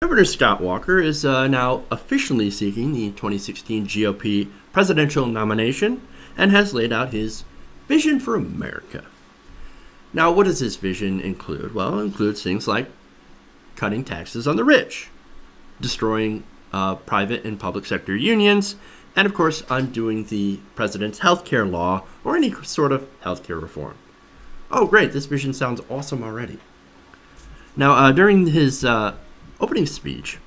Governor Scott Walker is now officially seeking the 2016 GOP presidential nomination and has laid out his vision for America. Now, what does this vision include? Well, it includes things like cutting taxes on the rich, destroying private and public sector unions, and of course, undoing the president's healthcare law or any sort of healthcare reform. Oh, great, this vision sounds awesome already. Now, during his opening speech,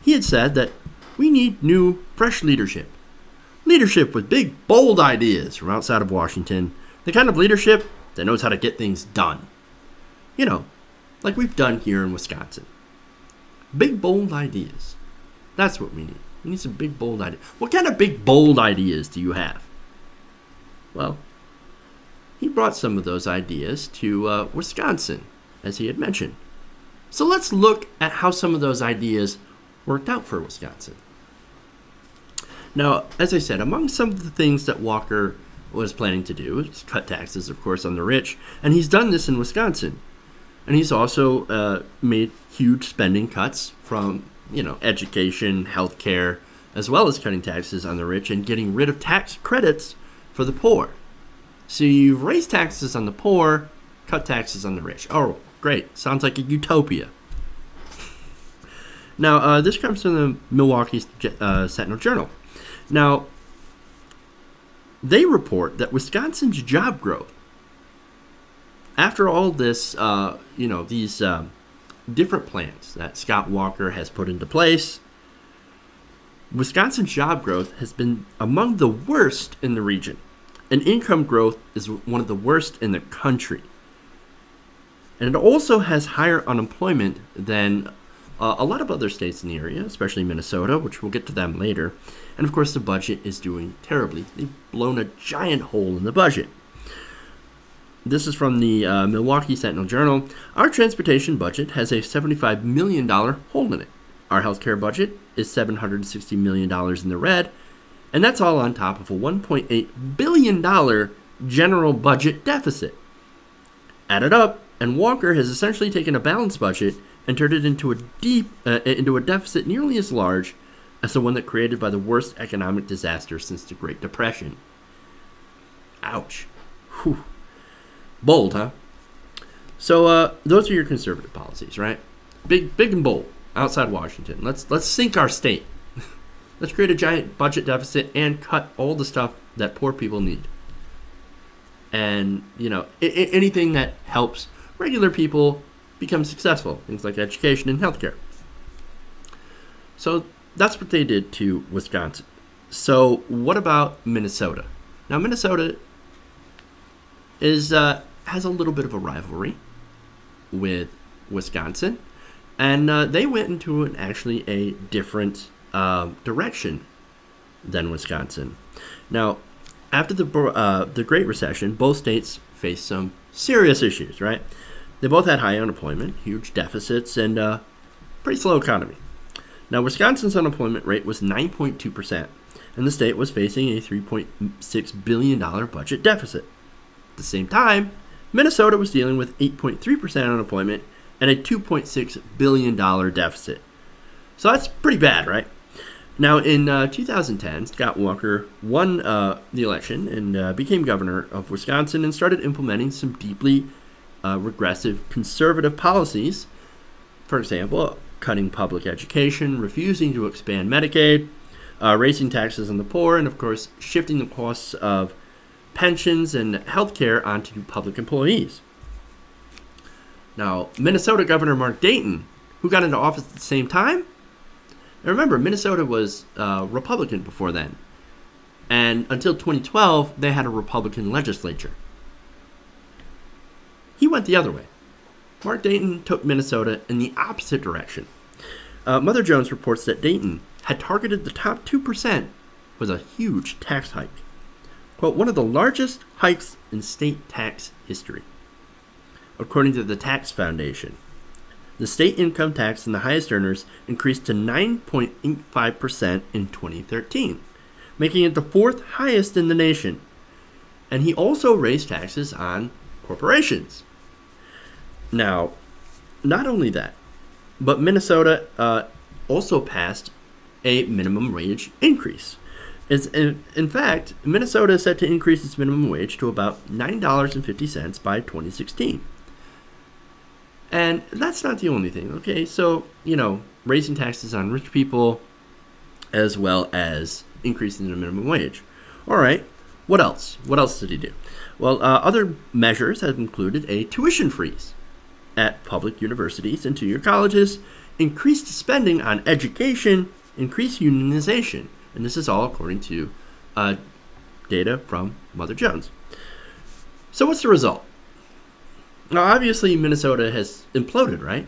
he had said that we need new, fresh leadership. Leadership with big, bold ideas from outside of Washington. The kind of leadership that knows how to get things done. You know, like we've done here in Wisconsin. Big, bold ideas. That's what we need. We need some big, bold ideas. What kind of big, bold ideas do you have? Well, he brought some of those ideas to Wisconsin, as he had mentioned. So let's look at how some of those ideas worked out for Wisconsin. Now, as I said, among some of the things that Walker was planning to do is cut taxes, of course, on the rich, and he's done this in Wisconsin. And he's also made huge spending cuts from, education, healthcare, as well as cutting taxes on the rich and getting rid of tax credits for the poor. So you've raised taxes on the poor, cut taxes on the rich. Oh, great. Sounds like a utopia. Now, this comes from the Milwaukee Sentinel Journal. Now, they report that Wisconsin's job growth, after all this, these different plans that Scott Walker has put into place, Wisconsin's job growth has been among the worst in the region. And income growth is one of the worst in the country. And it also has higher unemployment than a lot of other states in the area, especially Minnesota, which we'll get to them later. And of course, the budget is doing terribly. They've blown a giant hole in the budget. This is from the Milwaukee Sentinel Journal. Our transportation budget has a $75 million hole in it. Our healthcare budget is $760 million in the red. And that's all on top of a $1.8 billion general budget deficit. Added up, and Walker has essentially taken a balanced budget and turned it into a deficit nearly as large as the one that created by the worst economic disaster since the Great Depression. Ouch. Whew. Bold, huh? So those are your conservative policies, right? Big and bold outside Washington. Let's sink our state. Let's create a giant budget deficit and cut all the stuff that poor people need. And, anything that helps regular people become successful, things like education and healthcare. So that's what they did to Wisconsin. So what about Minnesota? Now, Minnesota is has a little bit of a rivalry with Wisconsin, and they went into actually a different direction than Wisconsin. Now, after the Great Recession, both states faced some serious issues, right? They both had high unemployment, huge deficits, and a pretty slow economy. Now, Wisconsin's unemployment rate was 9.2%, and the state was facing a $3.6 billion budget deficit. At the same time, Minnesota was dealing with 8.3% unemployment and a $2.6 billion deficit. So that's pretty bad, right? Now, in 2010, Scott Walker won the election and became governor of Wisconsin and started implementing some deeply regressive conservative policies. For example, cutting public education, refusing to expand Medicaid, raising taxes on the poor, and of course, shifting the costs of pensions and health care onto public employees. Now, Minnesota Governor Mark Dayton, who got into office at the same time, now remember, Minnesota was Republican before then. And until 2012, they had a Republican legislature. He went the other way. Mark Dayton took Minnesota in the opposite direction. Mother Jones reports that Dayton had targeted the top 2% with a huge tax hike. Quote, one of the largest hikes in state tax history. According to the Tax Foundation, the state income tax in the highest earners increased to 9.85% in 2013, making it the fourth highest in the nation. And he also raised taxes on corporations. Now, not only that, but Minnesota also passed a minimum wage increase. In fact, Minnesota is set to increase its minimum wage to about $9.50 by 2016. And that's not the only thing, okay? So, raising taxes on rich people as well as increasing the minimum wage. All right, what else? What else did he do? Well, other measures have included a tuition freeze at public universities and two-year colleges, increased spending on education, increased unionization. And this is all according to data from Mother Jones. So what's the result? Now, obviously, Minnesota has imploded, right?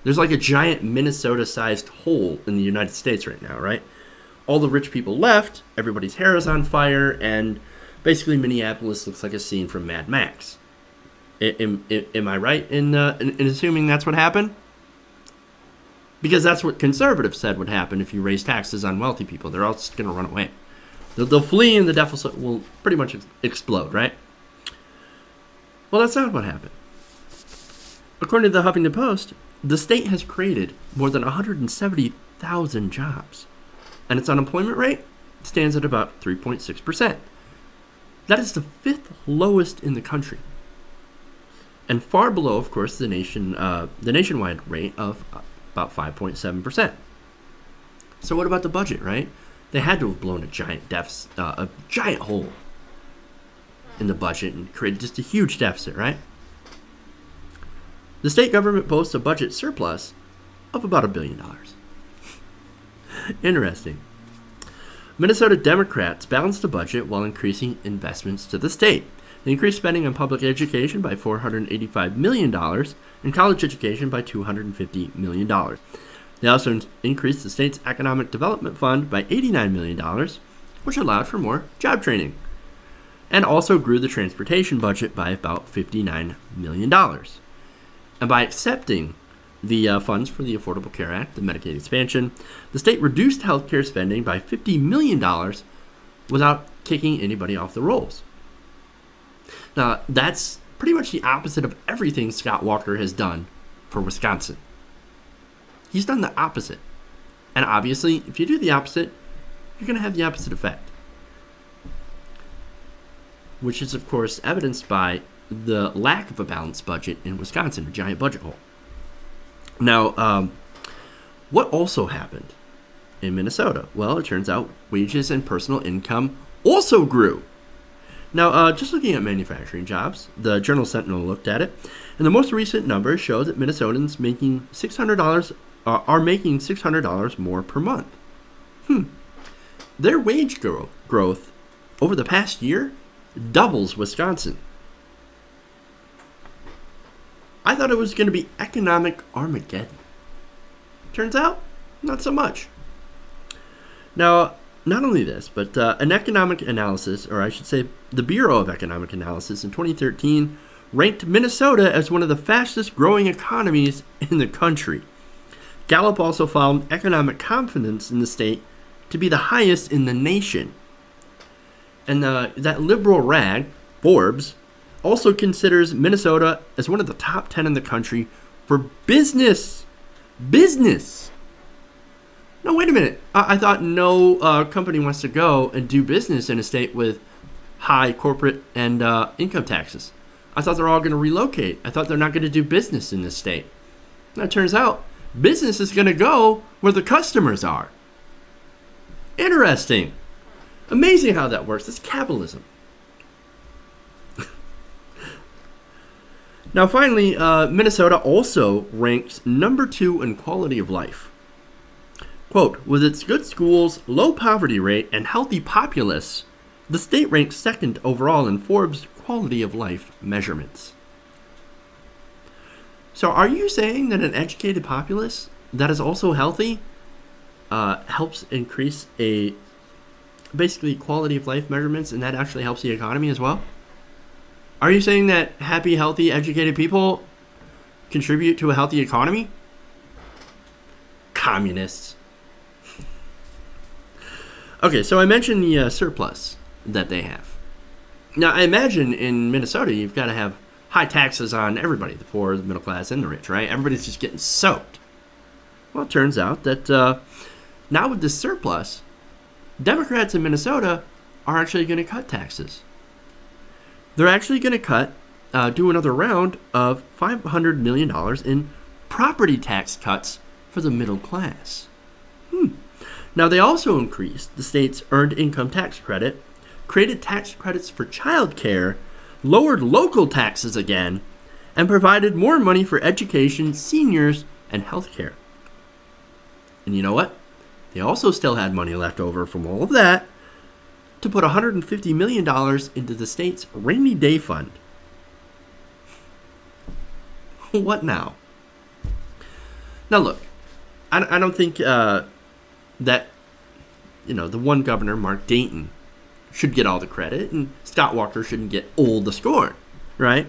There's like a giant Minnesota-sized hole in the United States right now, right? All the rich people left, everybody's hair is on fire, and basically Minneapolis looks like a scene from Mad Max. Am I right in assuming that's what happened? Because that's what conservatives said would happen if you raise taxes on wealthy people. They're all just going to run away. They'll flee and the deficit will pretty much explode, right? Well, that's not what happened. According to the Huffington Post, the state has created more than 170,000 jobs, and its unemployment rate stands at about 3.6%. That is the fifth lowest in the country, and far below, of course, the nationwide rate of about 5.7%. So what about the budget, right? They had to have blown a giant deficit, a giant hole in the budget and created just a huge deficit, right? The state government boasts a budget surplus of about $1 billion. Interesting. Minnesota Democrats balanced the budget while increasing investments to the state. They increased spending on public education by $485 million and college education by $250 million. They also increased the state's economic development fund by $89 million, which allowed for more job training, and also grew the transportation budget by about $59 million. And by accepting the funds for the Affordable Care Act, the Medicaid expansion, the state reduced healthcare spending by $50 million without kicking anybody off the rolls. Now, that's pretty much the opposite of everything Scott Walker has done for Wisconsin. He's done the opposite. And obviously, if you do the opposite, you're going to have the opposite effect. Which is, of course, evidenced by the lack of a balanced budget in Wisconsin, a giant budget hole. Now, what also happened in Minnesota? Well, it turns out wages and personal income also grew. Now, just looking at manufacturing jobs, the Journal Sentinel looked at it, and the most recent numbers show that Minnesotans making $600 are making $600 more per month. Their wage growth over the past year doubles Wisconsin. I thought it was going to be economic Armageddon. Turns out, not so much. Now, not only this, but an economic analysis, or I should say the Bureau of Economic Analysis in 2013 ranked Minnesota as one of the fastest growing economies in the country. Gallup also found economic confidence in the state to be the highest in the nation. And that liberal rag, Forbes, also considers Minnesota as one of the top 10 in the country for business. Business! No, wait a minute. I thought no company wants to go and do business in a state with high corporate and income taxes. I thought they're all going to relocate. I thought they're not going to do business in this state. Now, it turns out business is going to go where the customers are. Interesting. Amazing how that works. It's capitalism. Now, finally, Minnesota also ranks number 2 in quality of life. Quote, with its good schools, low poverty rate, and healthy populace, the state ranks second overall in Forbes' quality of life measurements. So are you saying that an educated populace that is also healthy helps increase basically quality of life measurements, and that actually helps the economy as well? Are you saying that happy, healthy, educated people contribute to a healthy economy? Communists. Okay, so I mentioned the surplus that they have. Now, I imagine in Minnesota, you've got to have high taxes on everybody, the poor, the middle class, and the rich, right? Everybody's just getting soaked. Well, it turns out that now with this surplus, Democrats in Minnesota are actually going to cut taxes. They're actually going to do another round of $500 million in property tax cuts for the middle class. Now, they also increased the state's earned income tax credit, created tax credits for child care, lowered local taxes again, and provided more money for education, seniors, and health care. And you know what? They also still had money left over from all of that to put $150 million into the state's rainy day fund. What now? Now look, I don't think that, the one governor, Mark Dayton, should get all the credit, and Scott Walker shouldn't get all the scorn, right?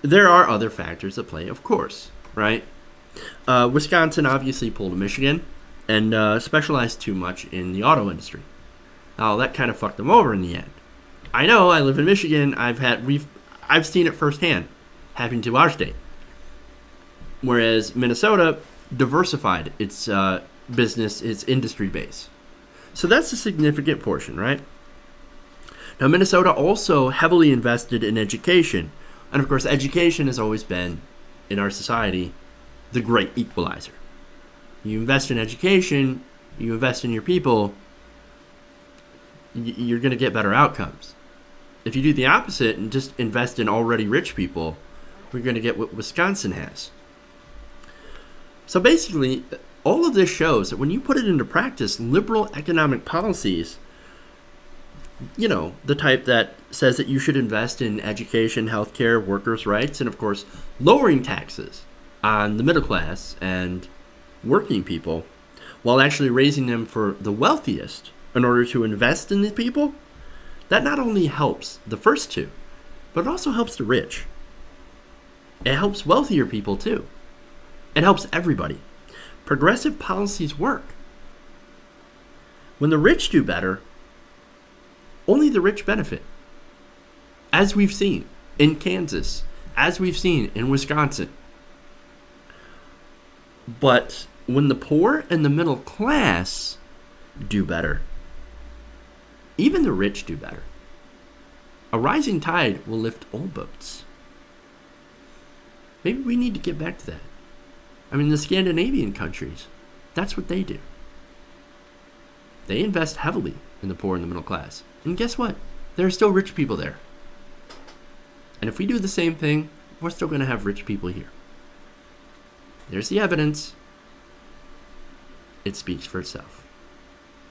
There are other factors at play, of course, right? Wisconsin obviously pulled a Michigan and specialized too much in the auto industry. Now, that kind of fucked them over in the end. I know, I live in Michigan. I've seen it firsthand happen to our state. Whereas Minnesota diversified its business, its industry base. So that's a significant portion, right? Now, Minnesota also heavily invested in education. And of course, education has always been, in our society, the great equalizer. You invest in education, you invest in your people, you're going to get better outcomes. If you do the opposite and just invest in already rich people, we're going to get what Wisconsin has. So basically, all of this shows that when you put it into practice, liberal economic policies, the type that says that you should invest in education, healthcare, workers' rights, and of course, lowering taxes on the middle class and working people, while actually raising them for the wealthiest in order to invest in the people, that not only helps the first two, but it also helps the rich. It helps wealthier people too. It helps everybody. Progressive policies work. When the rich do better, only the rich benefit. As we've seen in Kansas, as we've seen in Wisconsin. But when the poor and the middle class do better, even the rich do better. A rising tide will lift all boats. Maybe we need to get back to that. I mean, the Scandinavian countries, that's what they do. They invest heavily in the poor and the middle class. And guess what? There are still rich people there. And if we do the same thing, we're still going to have rich people here. There's the evidence. It speaks for itself.